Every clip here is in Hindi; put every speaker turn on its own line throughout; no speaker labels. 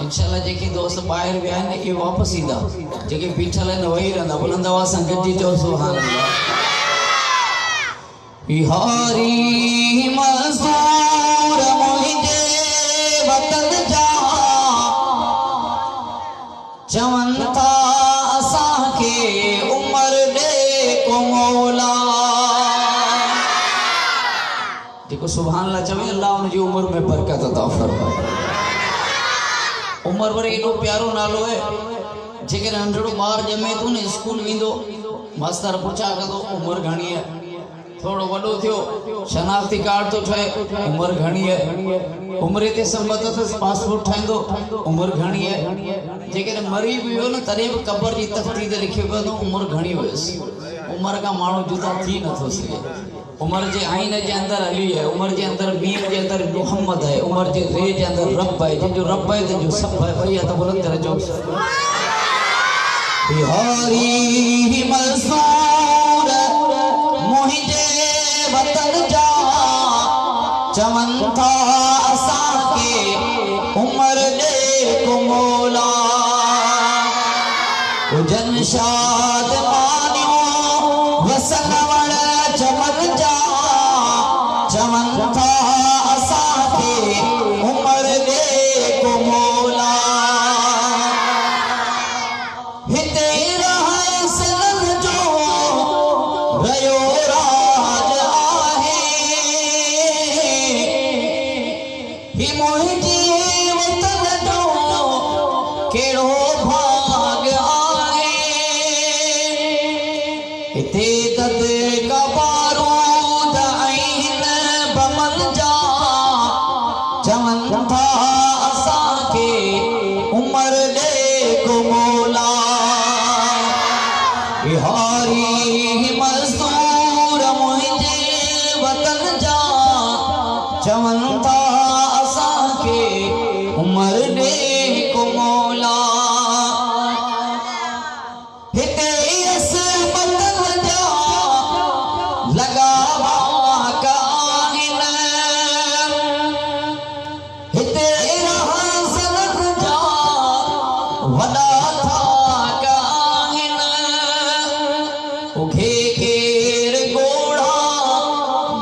इंशाल्लाह जेके दोस्त बाहर विया आहिनि इहे वापसि ईंदा, जेके बीठल आहिनि वही रहंदा। बुलंद आवाज़ सां गॾिजी चओ सुभान अल्लाह। बिहारी मज़दूर मुंहिंजे वतन जा चवनि था असांखे उमिरि ॾे को मौला। जेको सुभान अल्लाह चवे अल्लाह हुनजी उमिरि में बरकत अता फरमाए। उमर वरी एॾो प्यारो नालो है, जेके नंढड़ो ॿार ॼमे थो न स्कूल वेंदो, मास्तर पुछा कंदो उमिरि घणी है, थोड़ो वॾो थियो शनाख्ती कार्ड तो ठहे उमिरि घणी है, उमिरि ते संबत अथसि पासपोर्ट ठाहींदो उमिरि घणी है, जेकॾहिं मरी बि वियो न तॾहिं बि क़बर जी तख़्ती ते लिखियो पियो त उमिरि घणी हुयसि। उमिरि खां माण्हू जुदा थी नथो सघे। उमर जे आईने के अंदर अली है, उमर के अंदर मीर के अंदर मोहम्मद है, उमर के रे के अंदर रब है, जो रब है तो जो सब है। भैया तो बुलंद करे जो बिहारी मज़दूर मुंहिंजे वतन जा चवनि था असांखे उमिरि ॾे को मौला। हुजनि शाद मानियूं वसन वण चमन जा चवनि था असांखे उमिरि ॾे को मौला। हिते रहसिलन जो रयो राज आहे, ही मुंहिंजी वतन जो कहिड़ो भाग आहे। हिते दद कबारूद आहिनि बमन जा चवनि था असांखे उमिरि ॾे को मौला। बिहारी मज़दूर मुंहिंजे वतन जा चवनि था असांखे उमिरि ॾे को मौला। हिते अस्पताल जा लॻा वाक आहिनि, हिते रहसिलन जा वॾा थाक आहिनि। उखे केर गोड़ा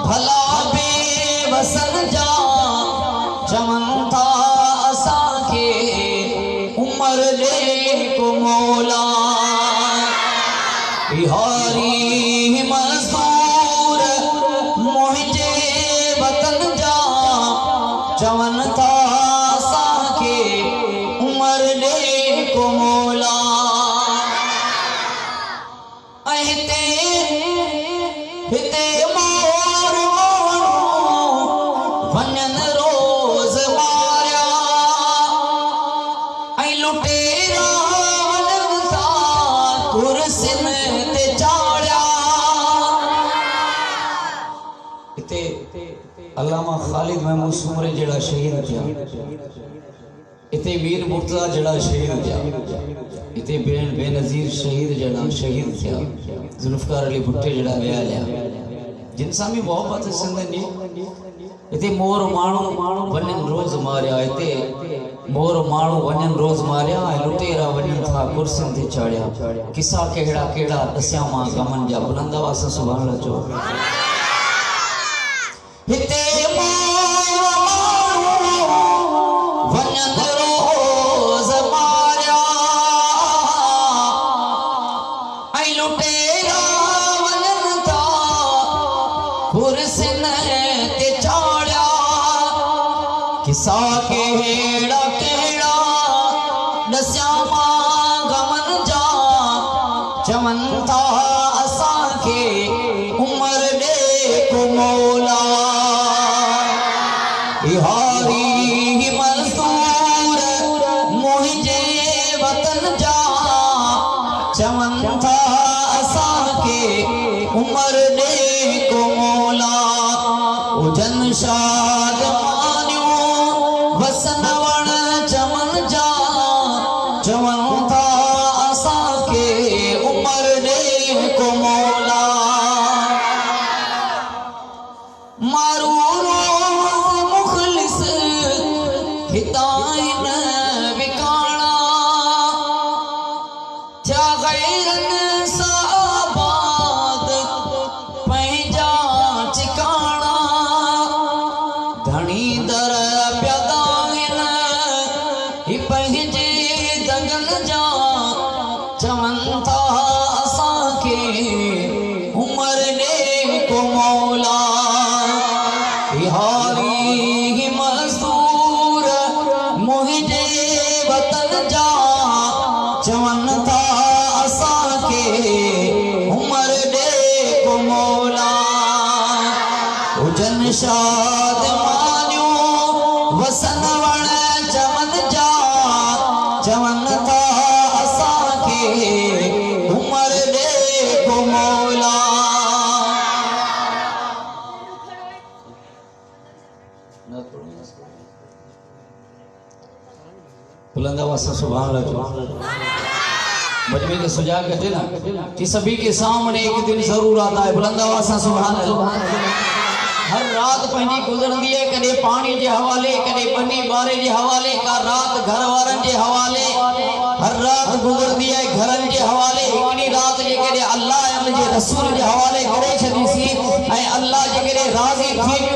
भला बेवसन जा चवनि था असांखे उमिरि ॾे को मौला। बिहारी मज़दूर मुंहिंजे वतन जा चवनि था असांखे उमिरि ॾे को मौला। ऐं हिते मोर माण्हू वञनि रोज़ मारिया, ऐं लुटेरा वञनि था कुर्सियुनि ते चाढ़िया। हिते अल्लामा ख़ालिद महमूद सुमरे जहिड़ा शहीद थिया, इते मीर मुर्तज़ा जहिड़ा शहीद थिया, इते बेनज़ीर शहीद जहिड़ा शहीद थिया, ज़ुल्फ़कार अली भुट्टे जहिड़ा विया हलिया, जिन सां बि मोहबत सिंधनि जी। इते मोर माण्हू वञनि रोज़ मारिया, इते मोर माण्हू वञनि रोज़ मारिया, ऐं लुटेरा वञनि था कुर्सियुनि ते चाढ़िया। किसा कहिड़ा कहिड़ा ॾसिया मां गमन जा। बुलंद आवाज़ सां सुभान अल्लाह चओ। हिते वञनि रोज़ मारिया, ऐं लुटेरा वञनि था कुर्सियुनि ते चाढ़िया। किसा कहिड़ा कहिड़ा ॾसिया मां गमन जा चवनि था असांखे उमिरि ॾे को मौला। बिहारी मज़दूर मुंहिंजे वतन जा चवनि था असांखे उमिरि ॾे को मौला। हुजनि शाद मानियूं वसन वण चमन जा चवनि था असांखे उमिरि ॾे को मौला। मारू रोज़ मुख़लिस हितां न बुलंद आवाज से सुभान अल्लाह चो। मजमे के सुजा कटे ना कि सभी के सामने एक दिन जरूर आता है। बुलंद आवाज से सुभान अल्लाह। हर रात पंहिंजी गुजरंदी है, कदे पानी के हवाले, कदे बनी बारे के हवाले, का रात घर वारन के हवाले, हर रात गुजरंदी है घरन के हवाले। हिकड़ी रात जेके अल्लाह ऐं उनजे रसूल के हवाले करे छॾीसी ऐं अल्लाह जेके राज़ी थी